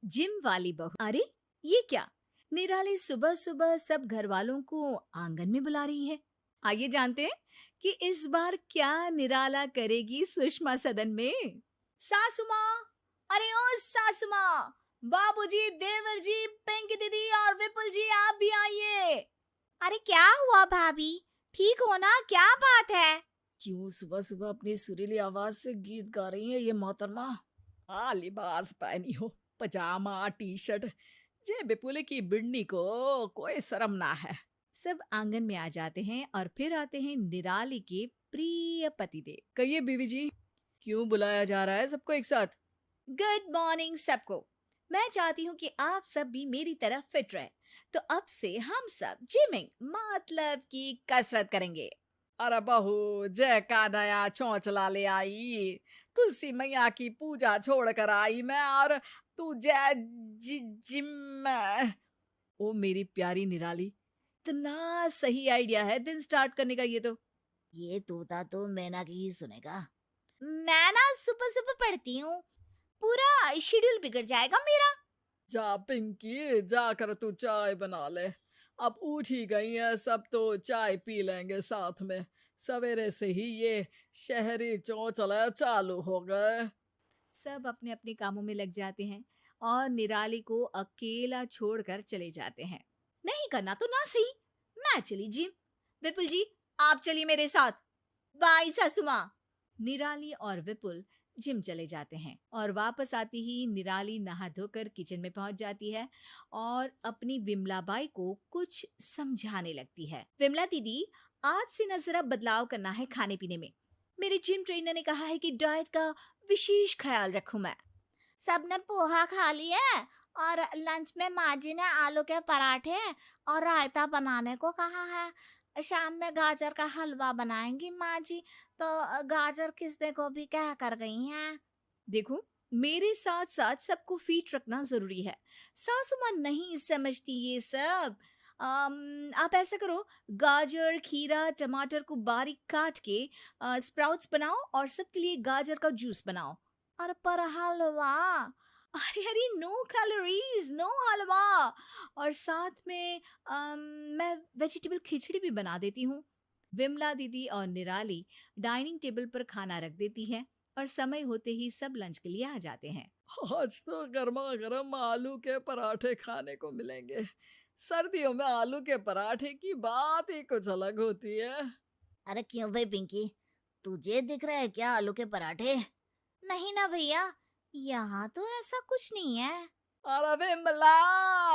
Gym वाली बहू। अरे ये क्या, निराली सुबह सुबह सब घर वालों को आंगन में बुला रही है। आइए जानते हैं कि इस बार क्या निराला करेगी सुषमा सदन में। सासू माँ, अरे ओ सासू माँ, बाबूजी, देवर जी, पिंकी दीदी और विपुल जी आप भी आइए। अरे क्या हुआ भाभी, ठीक हो ना, क्या बात है? क्यों सुबह सुबह अपनी सुरीली आवाज से गीत गा रही है ये मोहतरमा? हाँ, लिबास पहनी हो, पजामा टी शर्ट, जे बिपुल की बिड़नी को कोई शर्म ना है। सब आंगन में आ जाते हैं और फिर आते हैं निराली के प्रिय पतिदेव। कहिए बीवी जी, क्यों बुलाया जा रहा है सबको एक साथ? गुड मॉर्निंग सबको। मैं चाहती हूँ कि आप सब भी मेरी तरह फिट रहे, तो अब से हम सब जिमिंग मतलब कि कसरत करेंगे। अरे बहू, जय का नया चौंचला ले आई, तुलसी मैया की पूजा छोड़ कर आई मैं, और तू जय जिम में। ओ मेरी प्यारी निराली, इतना सही आइडिया है दिन स्टार्ट करने का ये तोता तो मैना की ही सुनेगा। मैं ना सुबह सुबह पढ़ती हूँ, पूरा शेड्यूल बिगड़ जाएगा मेरा। जा पिंकी, जाकर तू चाय बना ले। अब उठ ही गई है सब तो चाय पी लेंगे साथ में। सवेरे से ही ये शहरी चौचला चालू हो गए। सब अपने अपने कामों में लग जाते हैं और निराली को अकेला छोड़कर चले जाते हैं। नहीं करना तो ना सही, मैं चली जिम। विपुल जी, आप चलिए मेरे साथ। बाय सासू माँ। निराली और विपुल जिम चले जाते हैं और वापस आती ही निराली नहा धोकर किचन में पहुंच जाती है और अपनी विमला बाई को कुछ समझाने लगती है। विमला दीदी, आज से ना जरा बदलाव करना है खाने पीने में। मेरे जिम ट्रेनर ने कहा है कि डाइट का विशेष ख्याल रखूं मैं। सबने पोहा खा लिया और लंच में माँ जी ने आलू के पराठे और रायता बनाने को कहा है। शाम में गाजर का हलवा बनाएंगी माँ जी, तो गाजर किसने को भी कह कर गई हैं। देखो, मेरे साथ साथ सबको फिट रखना जरूरी है। सासू माँ नहीं समझती ये सब। आप ऐसा करो, गाजर, खीरा, टमाटर को बारीक काट के स्प्राउट्स बनाओ और सबके लिए गाजर का जूस बनाओ। और पर हलवा, अरे अरे नो कैलोरीज, नो हलवा। और साथ में मैं वेजिटेबल खिचड़ी भी बना देती हूँ। विमला दीदी और निराली डाइनिंग टेबल पर खाना रख देती हैं और समय होते ही सब लंच के लिए आ जाते हैं। आज तो गर्मा गर्म आलू के पराठे खाने को मिलेंगे। सर्दियों में आलू के पराठे की बात ही कुछ अलग होती है। अरे क्यों भाई पिंकी, तुझे दिख रहा है क्या आलू के पराठे? नहीं ना भैया, यहाँ तो ऐसा कुछ नहीं है। अरे विमला,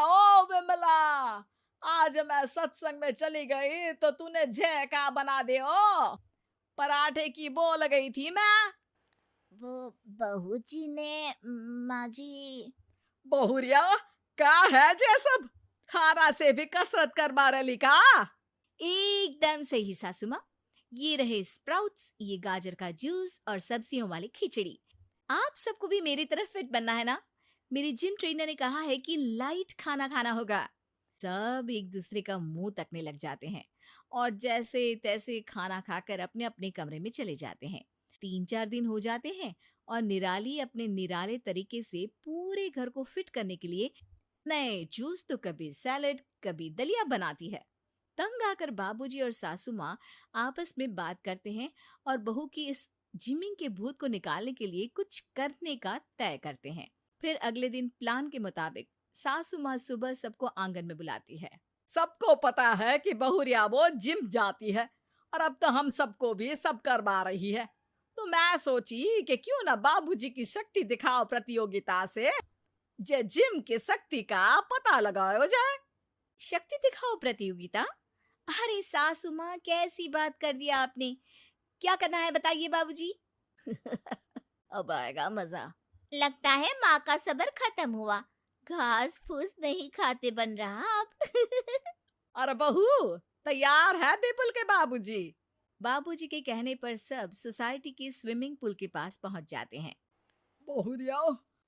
ओ विमला, आज मैं सत्संग में चली गई तो तूने जय का बना दे ओ, पराठे की बोल गई थी मैं। वो बहू जी ने, माँ जी। बहुरिया, का है जे सब, खाना से भी कसरत कर रही का? एकदम सही सासू माँ। ये रहे स्प्राउट्स, ये गाजर का जूस और सब्जियों वाली खिचड़ी। आप सबको भी मेरी तरफ फिट बनना है ना? मेरी जिम ट्रेनर ने कहा है कि लाइट खाना खाना होगा। सब एक दूसरे का मुंह तकने लग जाते हैं और जैसे तैसे खाना खाकर अपने अपने कमरे में चले जाते हैं। 3-4 दिन हो जाते हैं और निराली अपने निराले तरीके से पूरे घर को फिट करने के लिए नए जूस तो कभी सैलेड कभी दलिया बनाती है। तंग आकर बाबूजी और सासू माँ आपस में बात करते हैं और बहू की इस जिमिंग के भूत को निकालने के लिए कुछ करने का तय करते हैं। फिर अगले दिन प्लान के मुताबिक सासू माँ सुबह सबको आंगन में बुलाती है। सबको पता है कि बहुरिया वो जिम जाती है और अब तो हम सबको भी सब करवा रही है, तो मैं सोची कि क्यों ना बाबूजी की शक्ति दिखाओ प्रतियोगिता से जे जिम की शक्ति का पता लगाया जाए। शक्ति दिखाओ प्रतियोगिता? अरे सासू माँ, कैसी बात कर दिया आपने। क्या करना है बताइए बाबूजी। अब आएगा मजा। लगता है माँ का सब्र खत्म हुआ, घास फूस नहीं खाते बन रहा आप। अरे बहू, तैयार है बिपुल के बाबूजी। बाबूजी के कहने पर सब सोसाइटी के स्विमिंग पूल के पास पहुंच जाते हैं। बहुरिया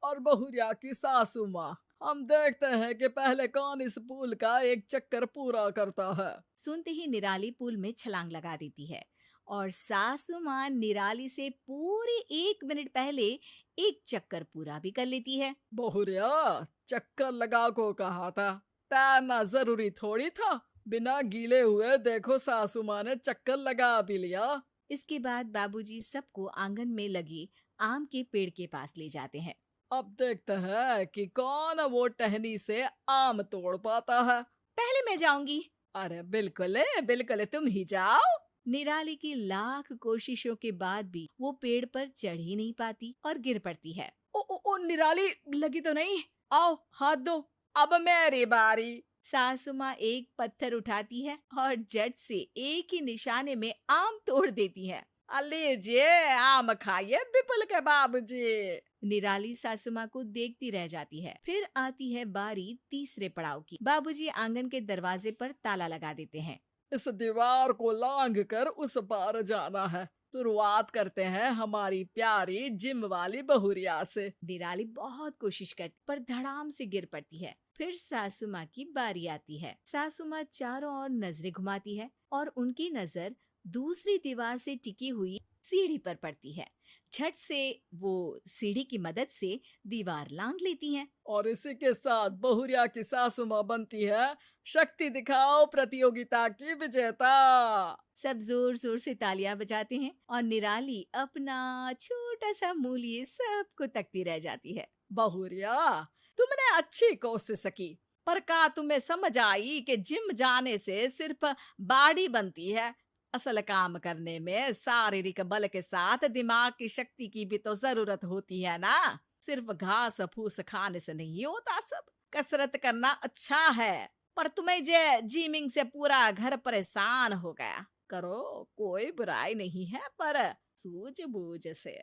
और बहुरिया की सासू माँ, हम देखते हैं कि पहले कौन इस पूल का एक चक्कर पूरा करता है। सुनते ही निराली पूल में छलांग लगा देती है और सासू माँ निराली से पूरे 1 मिनट पहले एक चक्कर पूरा भी कर लेती है। बहुरिया, चक्कर लगा को कहा था, तैरना जरूरी थोड़ी था। बिना गीले हुए देखो सासू माँ ने चक्कर लगा भी लिया। इसके बाद बाबूजी सबको आंगन में लगे आम के पेड़ के पास ले जाते हैं। अब देखते हैं कि कौन वो टहनी से आम तोड़ पाता है। पहले मैं जाऊंगी। अरे बिल्कुल तुम ही जाओ। निराली की लाख कोशिशों के बाद भी वो पेड़ पर चढ़ ही नहीं पाती और गिर पड़ती है। ओ निराली, लगी तो नहीं? आओ हाथ दो, अब मेरी बारी। सासू माँ एक पत्थर उठाती है और झट से एक ही निशाने में आम तोड़ देती है। लीजिए आम खाइए विपुल के बाबूजी। निराली सासू माँ को देखती रह जाती है। फिर आती है बारी तीसरे पड़ाव की। बाबूजी आंगन के दरवाजे पर ताला लगा देते हैं। इस दीवार को लांघ कर उस पार जाना है। शुरुआत करते हैं हमारी प्यारी जिम वाली बहुरिया से। निराली बहुत कोशिश करती पर धड़ाम से गिर पड़ती है। फिर सासू माँ की बारी आती है। सासू माँ चारों ओर नजरें घुमाती है और उनकी नजर दूसरी दीवार से टिकी हुई सीढ़ी पर पड़ती है। झट से वो सीढ़ी की मदद से दीवार लांघ लेती हैं। और इसी के साथ बहुरिया की सासू माँ बनती है शक्ति दिखाओ प्रतियोगिता की विजेता। सब जोर जोर से तालियां बजाते हैं और निराली अपना छोटा सा मुंह लिए सबको तकती रह जाती है। बहुरिया, तुमने अच्छी कोशिश की, पर का तुम्हें समझ आई कि जिम जाने से सिर्फ बॉडी बनती है? असल काम करने में शारीरिक बल के साथ दिमाग की शक्ति की भी तो जरूरत होती है ना। सिर्फ घास फूस खाने से नहीं होता सब। कसरत करना अच्छा है, पर तुम्हें जे जिमिंग से पूरा घर परेशान हो गया। करो, कोई बुराई नहीं है, पर सूझबूझ से।